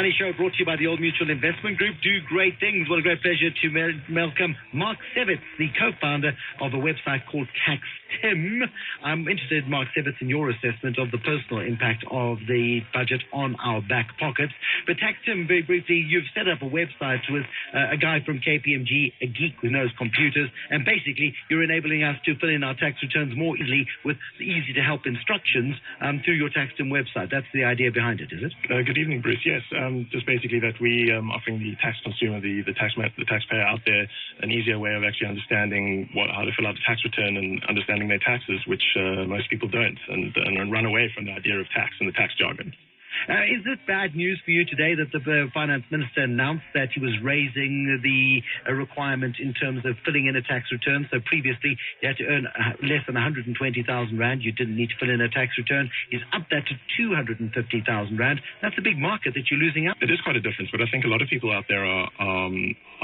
Money Show brought to you by the Old Mutual Investment Group. Do great things. What a great pleasure to welcome Marc Sevitz, the co-founder of a website called TaxTim. I'm interested, Marc Sevitz, in your assessment of the personal impact of the budget on our back pockets. But TaxTim, very briefly, you've set up a website with a guy from KPMG, a geek who knows computers, and basically you're enabling us to fill in our tax returns more easily with easy-to-help instructions through your TaxTim website. That's the idea behind it, is it? Good evening, Bruce. Yes, just basically that we offering the tax consumer, the taxpayer out there, an easier way of actually understanding how to fill out a tax return and understanding their taxes, which most people don't, and run away from the idea of tax and the tax jargon. Is it bad news for you today that the finance minister announced that he was raising the requirement in terms of filling in a tax return? So previously you had to earn less than 120,000 Rand. You didn't need to fill in a tax return. He's upped that to 250,000 Rand. That's a big market that you're losing out. It is quite a difference, but I think a lot of people out there are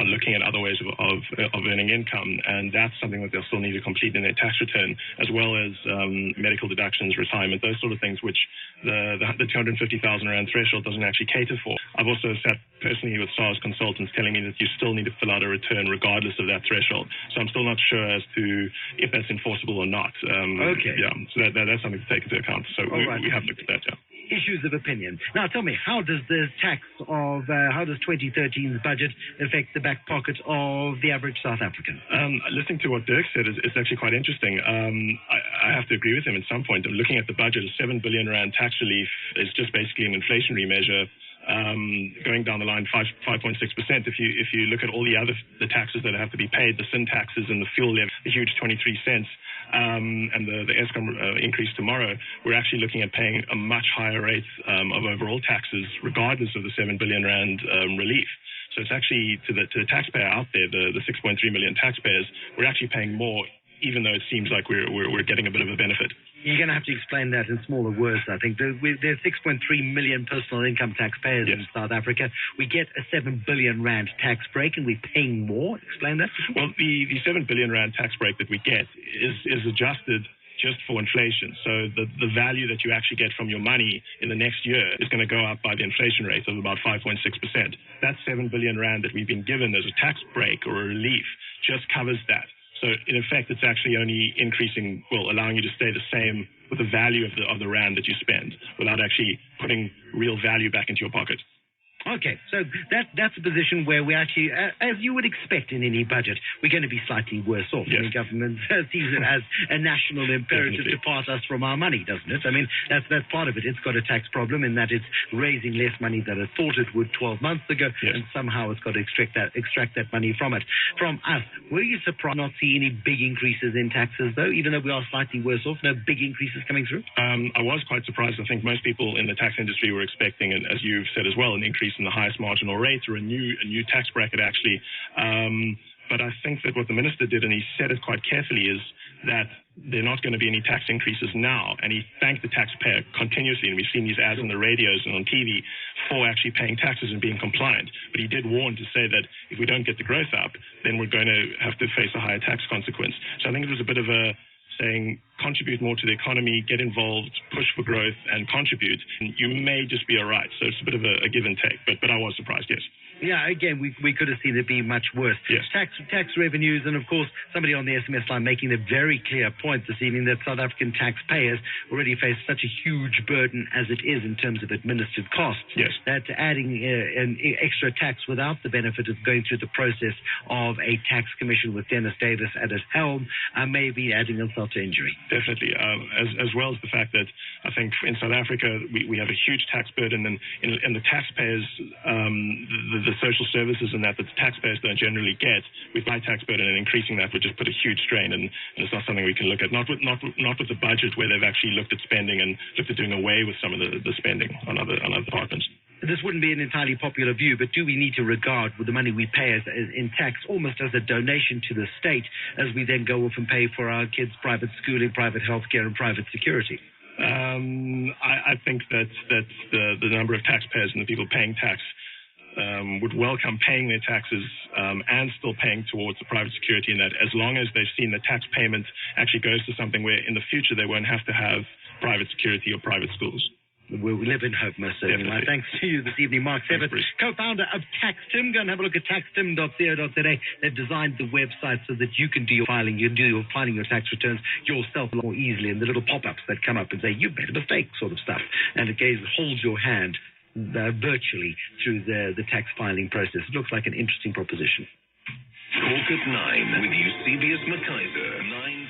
looking at other ways of earning income, and that's something that they'll still need to complete in their tax return, as well as medical deductions, retirement, those sort of things, which the 250,000 Rand threshold doesn't actually cater for. I've also sat personally with SARS consultants telling me that you still need to fill out a return regardless of that threshold. So I'm still not sure as to if that's enforceable or not. Okay. Yeah, so that's something to take into account. So we have looked at that, yeah. Issues of opinion. Now, tell me, how does 2013's budget affect the back pocket of the average South African? Listening to what Dirk said, it's actually quite interesting. I have to agree with him at some point. Looking at the budget, a 7 billion Rand tax relief is just basically an inflationary measure. Going down the line 5.6%. If you look at all the taxes that have to be paid, the sin taxes and the fuel levy, the huge 23 cents, and the Eskom increase tomorrow, we're actually looking at paying a much higher rate of overall taxes, regardless of the 7 billion Rand relief. So it's actually to the taxpayer out there, the 6.3 million taxpayers, we're actually paying more, even though it seems like we're getting a bit of a benefit. You're going to have to explain that in smaller words, I think. There's 6.3 million personal income taxpayers in South Africa. We get a 7 billion Rand tax break, and we're paying more. Explain that. Well, the 7 billion Rand tax break that we get is adjusted just for inflation. So the value that you actually get from your money in the next year is going to go up by the inflation rate of about 5.6%. That 7 billion Rand that we've been given as a tax break or a relief just covers that. So in effect, it's actually only increasing, allowing you to stay the same with the value of the Rand that you spend without actually putting real value back into your pocket. Okay, so that's a position where we actually, as you would expect in any budget, we're going to be slightly worse off. Yes. The government sees it as a national imperative to part us from our money, doesn't it? I mean, that's part of it. It's got a tax problem in that it's raising less money than it thought it would 12 months ago, and somehow it's got to extract that money from it. From us, were you surprised not to see any big increases in taxes, though, even though we are slightly worse off? No big increases coming through? I was quite surprised. I think most people in the tax industry were expecting, and as you've said as well, an increase in the highest marginal rate or a new tax bracket actually. But I think that what the minister did, and he said it quite carefully, is that there are not going to be any tax increases now. And he thanked the taxpayer continuously, and we've seen these ads on the radios and on TV for actually paying taxes and being compliant. But he did warn to say that if we don't get the growth up, then we're going to have to face a higher tax consequence. So I think it was a bit of a saying, contribute more to the economy, get involved, push for growth, and contribute. And you may just be all right. So it's a bit of a give and take. But I was surprised, yes. Yeah, again, we could have seen it be much worse. Yes. Tax revenues, and of course, somebody on the SMS line making the very clear point this evening that South African taxpayers already face such a huge burden as it is in terms of administered costs. Yes. That adding an extra tax without the benefit of going through the process of a tax commission with Dennis Davis at its helm may be adding insult to injury. Definitely, as well as the fact that I think in South Africa we have a huge tax burden, and the taxpayers, the social services and that the taxpayers don't generally get, with high tax burden, and increasing that would just put a huge strain, and it's not something we can look at. Not with the budget where they've actually looked at spending and looked at doing away with some of the spending on other departments. This wouldn't be an entirely popular view, but do we need to regard the money we pay as in tax almost as a donation to the state, as we then go off and pay for our kids' private schooling, private healthcare, and private security? I think that the number of taxpayers and the people paying tax would welcome paying their taxes and still paying towards the private security, and that as long as they've seen the tax payment actually goes to something where in the future they won't have to have private security or private schools. We live in hope, most certainly. My thanks to you this evening, Marc Sevitz, co-founder of TaxTim. Go and have a look at taxtim.co.za. They've designed the website so that you can do your filing. You can do your filing your tax returns yourself more easily, and the little pop-ups that come up and say, you've made a mistake, sort of stuff. And it holds your hand virtually through the tax filing process. It looks like an interesting proposition. Talk at 9 with Eusebius McKaiser. 9